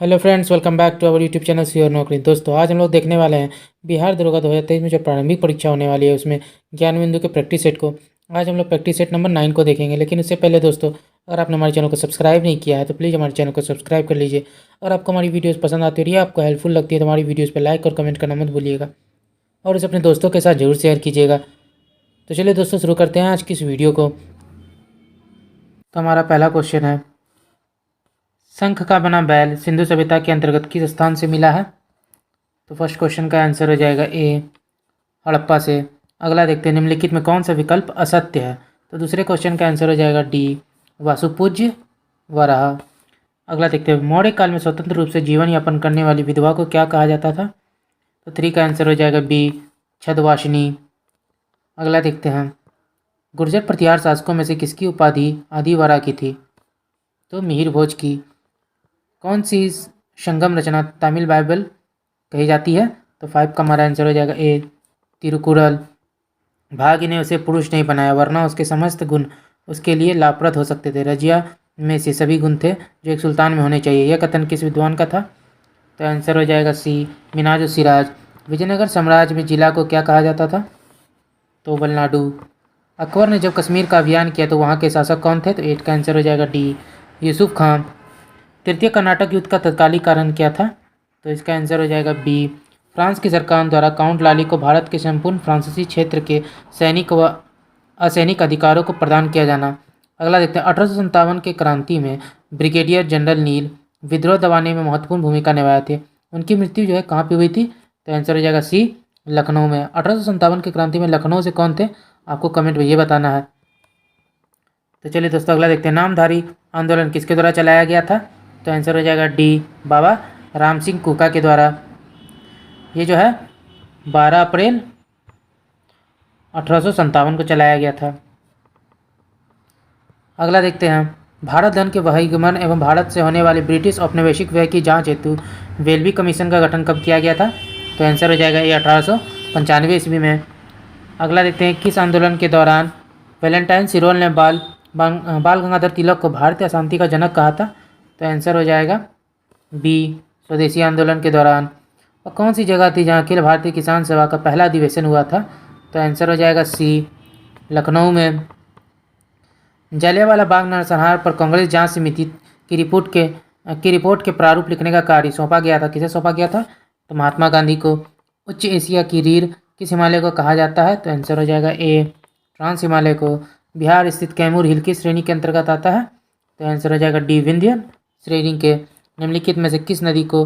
Hello friends, welcome back to our YouTube channel सी और नौकरी। दोस्तों, आज हम लोग देखने वाले हैं बिहार दरोगा 2023 में जो प्रारंभिक परीक्षा होने वाली है उसमें ज्ञान बिंदु के प्रैक्टिस सेट को। आज हम लोग प्रैक्टिस सेट नंबर 9 को देखेंगे, लेकिन उससे पहले दोस्तों, अगर आपने हमारे चैनल को सब्सक्राइब नहीं किया है तो प्लीज़ हमारे चैनल को सब्सक्राइब कर लीजिए। और आपको हमारी वीडियोज़ पसंद आती रही है, आपको हेल्पफुल लगती है तो हमारी वीडियोज़ पर लाइक और कमेंट करना मत भूलिएगा और उसे अपने दोस्तों के साथ जरूर शेयर कीजिएगा। तो चलिए दोस्तों, शुरू करते हैं आज की इस वीडियो को। तो हमारा पहला क्वेश्चन है, शंख का बना बैल सिंधु सभ्यता के अंतर्गत किस स्थान से मिला है? तो फर्स्ट क्वेश्चन का आंसर हो जाएगा ए, हड़प्पा से। अगला देखते हैं, निम्नलिखित में कौन सा विकल्प असत्य है? तो दूसरे क्वेश्चन का आंसर हो जाएगा डी, वासुपूज्य वराह। अगला देखते हैं, मौर्य काल में स्वतंत्र रूप से जीवन यापन करने वाली विधवा को क्या कहा जाता था? तो 3 का आंसर हो जाएगा बी, छदवासिनी। अगला देखते हैं, गुर्जर प्रतिहार शासकों में से किसकी उपाधि आदिवरा की थी? तो मिहिर भोज की। कौन सी संगम रचना तमिल बाइबल कही जाती है? तो 5 का हमारा आंसर हो जाएगा ए, तिरुकुरल। भाग्य ने उसे पुरुष नहीं बनाया, वरना उसके समस्त गुण उसके लिए लाभप्रद हो सकते थे। रजिया में से सभी गुण थे जो एक सुल्तान में होने चाहिए। यह कथन किस विद्वान का था? तो आंसर हो जाएगा सी, मिनाज सिराज। विजयनगर साम्राज्य में जिला को क्या कहा जाता था? तो वलनाडु। अकबर ने जब कश्मीर का अभियान किया तो वहाँ के शासक कौन थे? तो 8 का आंसर हो जाएगा डी, यूसुफ खां। तृतीय कर्नाटक युद्ध का तत्कालीन कारण क्या था? तो इसका आंसर हो जाएगा बी, फ्रांस की सरकार द्वारा काउंट लाली को भारत के संपूर्ण फ्रांसीसी क्षेत्र के सैनिक व असैनिक अधिकारों को प्रदान किया जाना। अगला देखते हैं, 1857 के क्रांति में ब्रिगेडियर जनरल नील विद्रोह दबाने में महत्वपूर्ण भूमिका निभाए थे। उनकी मृत्यु जो है कहाँ पे हुई थी? तो आंसर हो जाएगा सी, लखनऊ में। 1857 की क्रांति में लखनऊ से कौन थे? आपको कमेंट में ये बताना है। तो चलिए दोस्तों, अगला देखते हैं, नामधारी आंदोलन किसके द्वारा चलाया गया था? तो आंसर हो जाएगा डी, बाबा राम सिंह कुका के द्वारा। ये जो है 12 अप्रैल 1857 को चलाया गया था। अगला देखते हैं, भारत धन के बहिर्गमन एवं भारत से होने वाले ब्रिटिश औपनिवेशिक व्यय की जांच हेतु वेल्बी कमीशन का गठन कब किया गया था? तो आंसर हो जाएगा ये 1895 ईस्वी में। अगला देखते हैं, किस आंदोलन के दौरान वैलेंटाइन सिरोल ने बाल गंगाधर तिलक को भारतीय अशांति का जनक कहा था? तो आंसर हो जाएगा बी, स्वदेशी आंदोलन के दौरान। और कौन सी जगह थी जहां अखिल भारतीय किसान सभा का पहला अधिवेशन हुआ था? तो आंसर हो जाएगा सी, लखनऊ में। जलियांवाला बाग नरसंहार पर कांग्रेस जांच समिति की रिपोर्ट के प्रारूप लिखने का कार्य सौंपा गया था। किसे सौंपा गया था? तो महात्मा गांधी को। उच्च एशिया की रीढ़ किस हिमालय को कहा जाता है? तो आंसर हो जाएगा ए, ट्रांस हिमालय को। बिहार स्थित कैमूर हिल किस श्रेणी के अंतर्गत आता है? तो आंसर हो जाएगा डी, विंध्य श्रेणी के। निम्नलिखित में से किस नदी को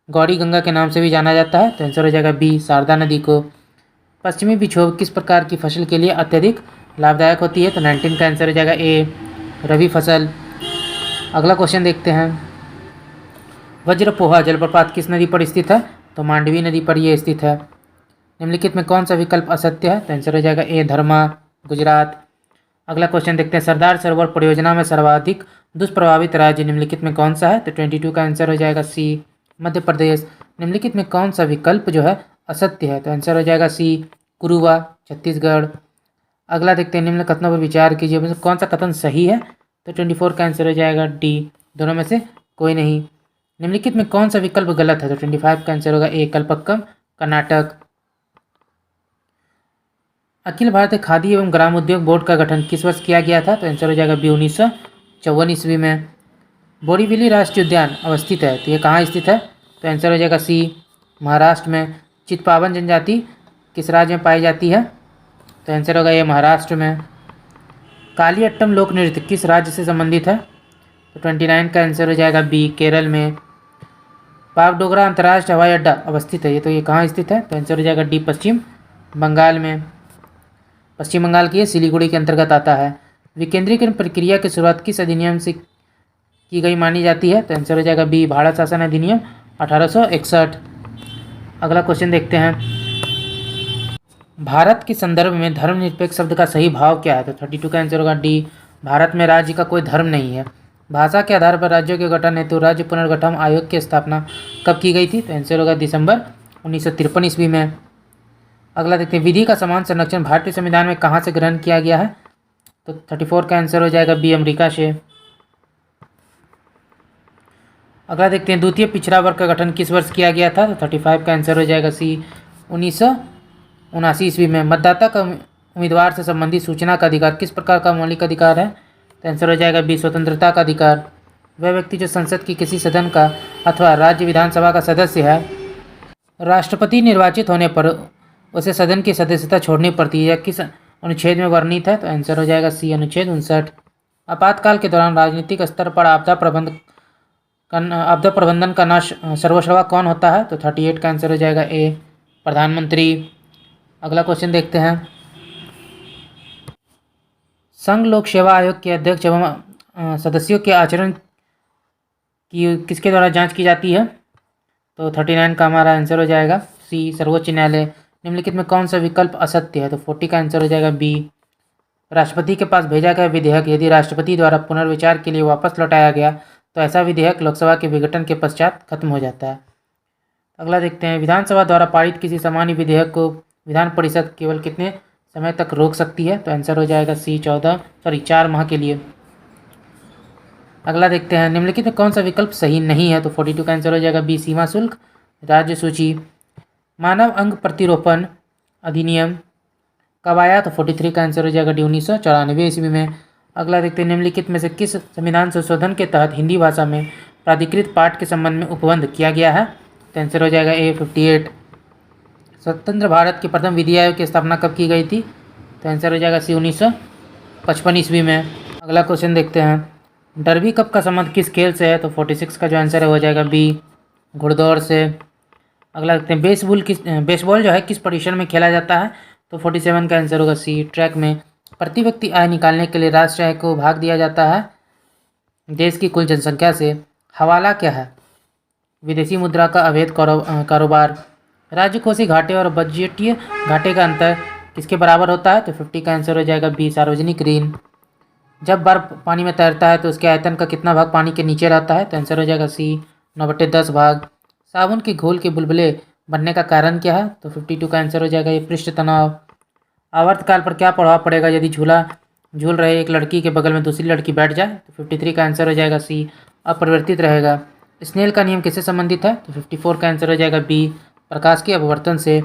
गौरी गंगा के नाम से भी जाना जाता है? तो आंसर हो जाएगा बी, शारदा नदी को। पश्चिमी विक्षोभ किस प्रकार की फसल के लिए अत्यधिक लाभदायक होती है? तो 19 का आंसर हो जाएगा ए, रबी फसल। अगला क्वेश्चन देखते हैं, वज्रपोहा जलप्रपात किस नदी पर स्थित है? तो मांडवी नदी पर यह स्थित है। निम्नलिखित में कौन सा विकल्प असत्य है? तो आंसर हो जाएगा ए, धर्मा, गुजरात। अगला क्वेश्चन देखते हैं, सरदार सरोवर परियोजना में सर्वाधिक दुष्प्रभावित राज्य निम्नलिखित में कौन सा है? तो 22 का आंसर हो जाएगा सी, मध्य प्रदेश। निम्नलिखित में कौन सा विकल्प जो है असत्य है? तो आंसर हो जाएगा सी, कुरुवा, छत्तीसगढ़। अगला देखते हैं, निम्न कथनों पर विचार कीजिए, कौन सा कथन सही है? तो 24 का आंसर हो जाएगा डी, दोनों में से कोई नहीं। निम्नलिखित में कौन सा विकल्प गलत है? तो 25 का आंसर होगा ए, कलपक्कम, कर्नाटक। अखिल भारतीय खादी एवं ग्राम उद्योग बोर्ड का गठन किस वर्ष किया गया था? तो आंसर हो जाएगा बी, 1954 ईस्वी में। बोरीवली राष्ट्रीय उद्यान अवस्थित है, तो ये कहाँ स्थित है? तो आंसर हो जाएगा सी, महाराष्ट्र में। चितपावन जनजाति किस राज्य में पाई जाती है? तो आंसर होगा ये, महाराष्ट्र में। कालियट्टम लोक नृत्य किस राज्य से संबंधित है? तो 29 का आंसर हो जाएगा बी, केरल में। बागडोगरा अंतर्राष्ट्रीय हवाई अड्डा अवस्थित है, ये तो ये कहाँ स्थित है? तो आंसर हो जाएगा डी, पश्चिम बंगाल में। पश्चिम बंगाल की सिलीगुड़ी के अंतर्गत आता है। विकेंद्रीकरण प्रक्रिया की शुरुआत किस अधिनियम से की गई मानी जाती है? तो आंसर हो जाएगा बी, भारत शासन अधिनियम 1861। अगला क्वेश्चन देखते हैं, भारत के संदर्भ में धर्मनिरपेक्ष शब्द का सही भाव क्या है? तो 32 का आंसर होगा डी, भारत में राज्य का कोई धर्म नहीं है। भाषा के आधार पर राज्यों के गठन हेतु राज्य पुनर्गठन आयोग की स्थापना कब की गई थी? तो आंसर होगा दिसंबर 1953 ईस्वी में। अगला देखते हैं, विधि का समान संरक्षण भारतीय संविधान में कहाँ से ग्रहण किया गया है? तो 34 का आंसर हो जाएगा बी, अमेरिका से। अगला देखते हैं द्वितीय पिछड़ा वर्ग का गठन किस वर्ष किया गया था, तो 35 का आंसर हो जाएगा सी 1979 ईस्वी में। मतदाता का उम्मीदवार से संबंधित सूचना का अधिकार किस प्रकार का मौलिक अधिकार है, तो आंसर हो जाएगा बी स्वतंत्रता का अधिकार। वह व्यक्ति जो संसद की किसी सदन का अथवा राज्य विधानसभा का सदस्य है, राष्ट्रपति निर्वाचित होने पर उसे सदन की सदस्यता छोड़नी पड़ती है, यह किस अनुच्छेद में वर्णित है, तो आंसर हो जाएगा सी अनुच्छेद 59। आपातकाल के दौरान राजनीतिक स्तर पर आपदा प्रबंधन का नाश सर्वश्रेष्ठ कौन होता है, तो 38 का आंसर हो जाएगा ए प्रधानमंत्री। अगला क्वेश्चन देखते हैं। संघ लोक सेवा आयोग के अध्यक्ष एवं सदस्यों के आचरण की किसके द्वारा जांच की जाती है, तो 39 का हमारा आंसर हो जाएगा सी सर्वोच्च न्यायालय। निम्नलिखित में कौन सा विकल्प असत्य है, तो 40 का आंसर हो जाएगा बी राष्ट्रपति के पास भेजा गया विधेयक यदि राष्ट्रपति द्वारा पुनर्विचार के लिए वापस लौटाया गया तो ऐसा विधेयक लोकसभा के विघटन के पश्चात खत्म हो जाता है। अगला देखते हैं। विधानसभा द्वारा पारित किसी सामान्य विधेयक को विधान परिषद केवल कितने समय तक रोक सकती है, तो आंसर हो जाएगा सी 4 माह के लिए। अगला देखते हैं। निम्नलिखित में कौन सा विकल्प सही नहीं है, तो 42 का आंसर हो जाएगा बी सीमा शुल्क राज्य सूची। मानव अंग प्रतिरोपण अधिनियम कब आया, तो 43 का आंसर हो जाएगा डी 1994 ईस्वी में। अगला देखते हैं। निम्नलिखित में से किस संविधान संशोधन के तहत हिंदी भाषा में प्राधिकृत पाठ के संबंध में उपबंध किया गया है, तो आंसर हो जाएगा ए 58। स्वतंत्र भारत के प्रथम विधि आयोग की स्थापना कब की गई थी, तो आंसर हो जाएगा सी 1955 ईस्वी में। अगला क्वेश्चन देखते हैं। डर्बी कप का संबंध किस खेल से है, तो 46 का जो आंसर है हो जाएगा बी घुड़दौड़ से। अगला देखते हैं। बेसबॉल जो है किस पोजीशन में खेला जाता है, तो 47 का आंसर होगा सी ट्रैक में। प्रति व्यक्ति आय निकालने के लिए राष्ट्रीय आय को भाग दिया जाता है देश की कुल जनसंख्या से। हवाला क्या है, विदेशी मुद्रा का अवैध कारोबार। राजकोषीय घाटे और बजटीय घाटे का अंतर किसके बराबर होता है, तो 50 का आंसर हो जाएगा बी सार्वजनिक ऋण। जब बर्फ पानी में तैरता है तो उसके आयतन का कितना भाग पानी के नीचे रहता है, तो आंसर हो जाएगा सी 9/10 भाग। साबुन के घोल के बुलबुले बनने का कारण क्या है, तो 52 का आंसर हो जाएगा ये पृष्ठ तनाव। आवर्तकाल पर क्या प्रभाव पड़ेगा यदि झूल रहे एक लड़की के बगल में दूसरी लड़की बैठ जाए, तो 53 का आंसर हो जाएगा सी अपरिवर्तित रहेगा। स्नेल का नियम किससे संबंधित है, तो 54 का आंसर हो जाएगा बी प्रकाश के अपवर्तन से।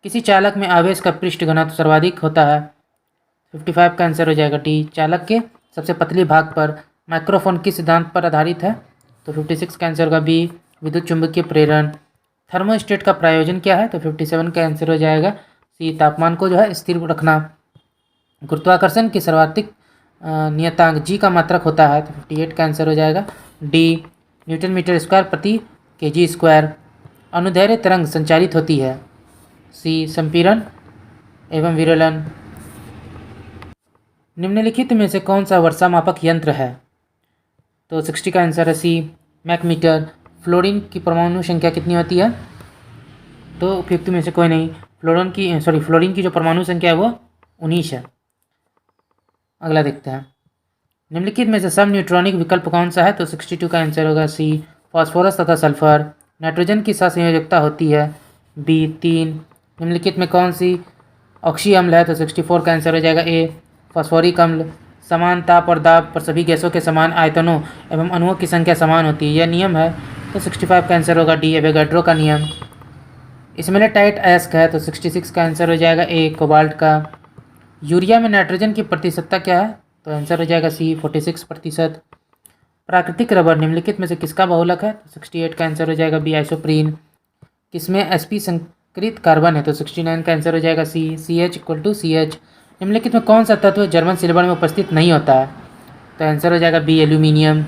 किसी चालक में आवेश का पृष्ठ घनत्व सर्वाधिक होता है, 55 का आंसर हो जाएगा डी चालक के सबसे पतली भाग पर। माइक्रोफोन किस सिद्धांत पर आधारित है, तो 56 का आंसर होगा बी विद्युत चुंबकीय प्रेरण। थर्मोस्टेट का प्रयोजन क्या है, तो 57 का आंसर हो जाएगा सी तापमान को जो है स्थिर रखना। गुरुत्वाकर्षण की सर्वाधिक नियतांक जी का मात्रक होता है, तो 58 का आंसर हो जाएगा डी न्यूटन मीटर स्क्वायर प्रति केजी स्क्वायर। अनुदैर्ध्य तरंग संचारित होती है, सी संपीड़न एवं विरलन। निम्नलिखित में से कौन सा वर्षा मापक यंत्र है, तो 60 का आंसर है सी मैकमीटर। फ्लोरीन की परमाणु संख्या कितनी होती है, तो 50 में से कोई नहीं। फ्लोरीन की जो परमाणु संख्या है वो 19 है। अगला देखते हैं। निम्नलिखित में से सब न्यूट्रॉनिक विकल्प कौन सा है, तो 62 का आंसर होगा सी फास्फोरस तथा सल्फर। नाइट्रोजन की सहसंयोजकता होती है बी 3। निम्नलिखित में कौन सी ऑक्सी अम्ल है, तो 64 का आंसर हो जाएगा ए फास्फोरिक अम्ल। समान ताप और दाब पर सभी गैसों के समान आयतनों एवं अणुओं की संख्या समान होती है, यह नियम है, तो 65 का आंसर होगा डी एवोगाड्रो का नियम। स्मेलेटाइट अयस्क है, तो 66 का आंसर हो जाएगा ए कोबाल्ट का। यूरिया में नाइट्रोजन की प्रतिशतता क्या है, तो आंसर हो जाएगा सी 46%। प्राकृतिक रबर निम्नलिखित में से किसका बहुलक है, तो 68 का आंसर हो जाएगा बी आइसोप्रीन। किसमें sp संकरित कार्बन है, तो 69 का आंसर हो जाएगा सी CH=CH। निम्नलिखित में कौन सा तत्व जर्मन सिल्वर में उपस्थित नहीं होता है, तो आंसर हो जाएगा बी एल्यूमिनियम।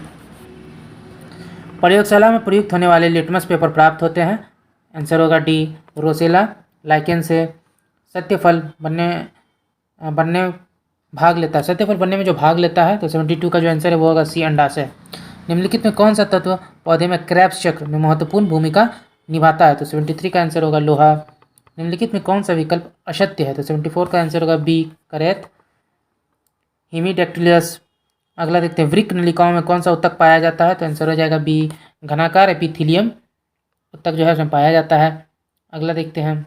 प्रयोगशाला में प्रयुक्त होने वाले लिटमस पेपर प्राप्त होते हैं, आंसर होगा डी रोसेला लाइकेन से। सत्यफल बनने में जो भाग लेता है, तो 72 का जो आंसर है वो होगा सी अंडाशय। निम्नलिखित में कौन सा तत्व पौधे में क्रेब्स चक्र में महत्वपूर्ण भूमिका निभाता है, तो 73 का आंसर होगा लोहा। निम्नलिखित में कौन सा विकल्प असत्य है, तो 74 का आंसर होगा बी करेत हेमीडेक्टिलियस। अगला देखते हैं। वृक्क नलिकाओं में कौन सा उत्तक पाया जाता है, तो आंसर हो जाएगा बी घनाकार एपिथीलियम उत्तक जो है उसमें पाया जाता है। अगला देखते हैं।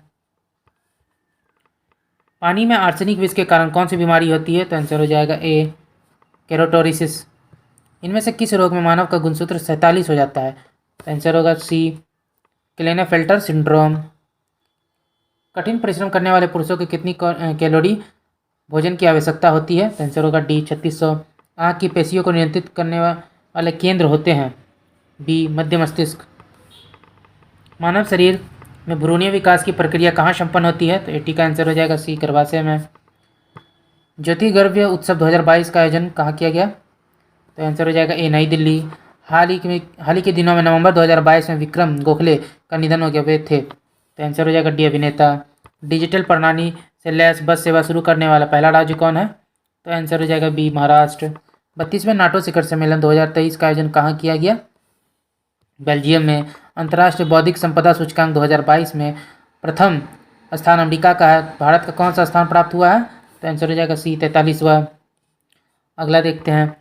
पानी में आर्सेनिक विष के कारण कौन सी बीमारी होती है, तो आंसर हो जाएगा ए केरोटोरिसिस। इनमें से किस रोग में मानव का गुणसूत्र 47 हो जाता है? तो आंसर होगा सी, क्लेनेफेल्टर सिंड्रोम। कठिन परिश्रम करने वाले पुरुषों को कितनी कैलोरी भोजन की आवश्यकता होती है? तो आंसर होगा डी, 3600। आँख की पेशियों को नियंत्रित करने वाले केंद्र होते हैं? बी, मध्य मस्तिष्क। मानव शरीर में भ्रूणीय विकास की प्रक्रिया कहाँ संपन्न होती है? तो 80 का आंसर हो जाएगा सी, गर्भाशय में। ज्योतिर्गर्भ्य उत्सव 2022 का आयोजन कहाँ किया गया? तो आंसर हो जाएगा ए, नई दिल्ली। हाल ही के दिनों में नवंबर 2022 में विक्रम गोखले का निधन हो गया, वे थे? तो आंसर हो जाएगा डी, अभिनेता। डिजिटल प्रणाली से लैस बस सेवा शुरू करने वाला पहला राज्य कौन है? तो आंसर हो जाएगा बी, महाराष्ट्र। 32वें नाटो शिखर सम्मेलन 2023 का आयोजन कहाँ किया गया? बेल्जियम में। अंतर्राष्ट्रीय बौद्धिक संपदा सूचकांक 2022 में प्रथम स्थान अमेरिका का है, भारत का कौन सा स्थान प्राप्त हुआ है? तो आंसर हो जाएगा सी, 43वां। अगला देखते हैं,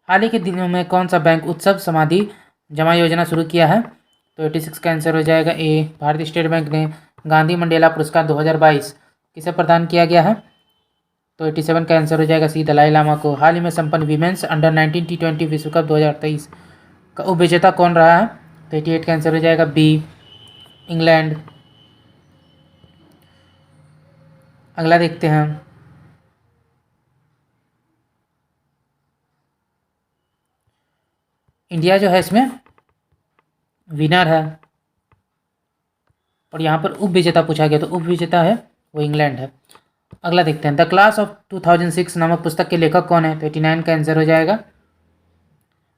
हाल ही के दिनों में कौन सा बैंक उत्सव समाधि जमा योजना शुरू किया है? तो 86 का आंसर हो जाएगा ए, भारतीय स्टेट बैंक ने गांधी मंडेला पुरस्कार 2022 किसे प्रदान किया गया है? तो 87 का आंसर हो जाएगा सी, दलाई लामा को। हाल ही में संपन्न विमेंस अंडर 19 T20 विश्व कप 2023 का उपविजेता कौन रहा है? तो 88 का आंसर हो जाएगा बी, इंग्लैंड। अगला देखते हैं, इंडिया जो है इसमें विनर है और यहाँ पर उपविजेता पूछा गया, तो उपविजेता है वो इंग्लैंड है। अगला देखते हैं, द क्लास ऑफ 2006 नामक पुस्तक के लेखक कौन है? तो 89 का आंसर हो जाएगा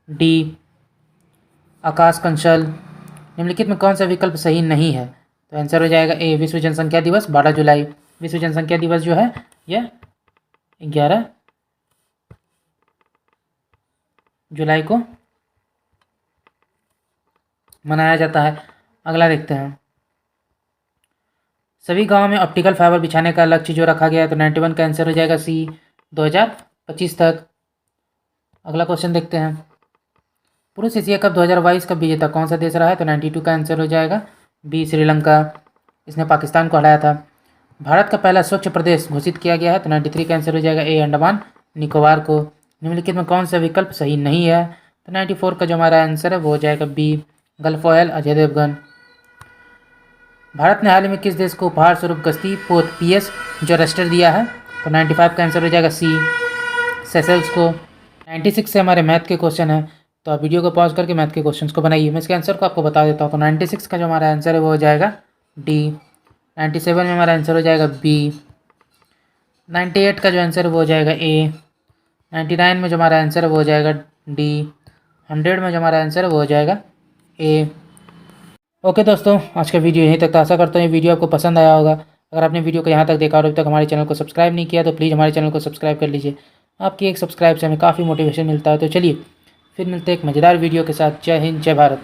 डी, आकाश कंसल। निम्नलिखित में कौन सा विकल्प सही नहीं है? तो आंसर हो जाएगा ए, विश्व जनसंख्या दिवस 12 जुलाई। विश्व जनसंख्या दिवस जो है यह 11 जुलाई को मनाया जाता है। अगला देखते हैं, सभी गांवों में ऑप्टिकल फाइबर बिछाने का लक्ष्य जो रखा गया है, तो 91 का आंसर हो जाएगा सी, 2025 तक। अगला क्वेश्चन देखते हैं, पुरुष एशिया कप 2022 का विजेता कौन सा देश रहा है? तो 92 का आंसर हो जाएगा बी, श्रीलंका। इसने पाकिस्तान को हराया था। भारत का पहला स्वच्छ प्रदेश घोषित किया गया है, तो 93 का आंसर हो जाएगा ए, अंडमान निकोबार को। निम्नलिखित में कौन सा विकल्प सही नहीं है? तो 94 का जो हमारा आंसर है वो हो जाएगा B, Gulf Oil, Ajay Devgan. Bharat ने हाल ही में किस देश को उपहार स्वरूप गश्ती पोत PS जो रजिस्टर दिया है? तो 95 का आंसर हो जाएगा सी, सेशल्स को। 96 से हमारे मैथ के क्वेश्चन है, तो आप वीडियो को पॉज करके मैथ के क्वेश्चंस को बनाइए। मैं इसके आंसर को आपको बता देता हूँ। तो 96 का जो हमारा आंसर है वो हो जाएगा डी। 97 में हमारा आंसर हो जाएगा बी। 98 का जो आंसर है वो हो जाएगा ए। 99 में जो हमारा आंसर है वो हो जाएगा डी। 100 में जो हमारा आंसर है वो हो जाएगा ए। ओके दोस्तों, आज का वीडियो यहीं तक था। आशा करता हूँ ये वीडियो आपको पसंद आया होगा। अगर आपने वीडियो को यहाँ तक देखा और अभी तक हमारे चैनल को सब्सक्राइब नहीं किया तो प्लीज़ हमारे चैनल को सब्सक्राइब कर लीजिए। आपकी एक सब्सक्राइब से हमें काफ़ी मोटिवेशन मिलता है। तो चलिए फिर मिलते हैं एक मज़ेदार वीडियो के साथ। जय हिंद, जय भारत।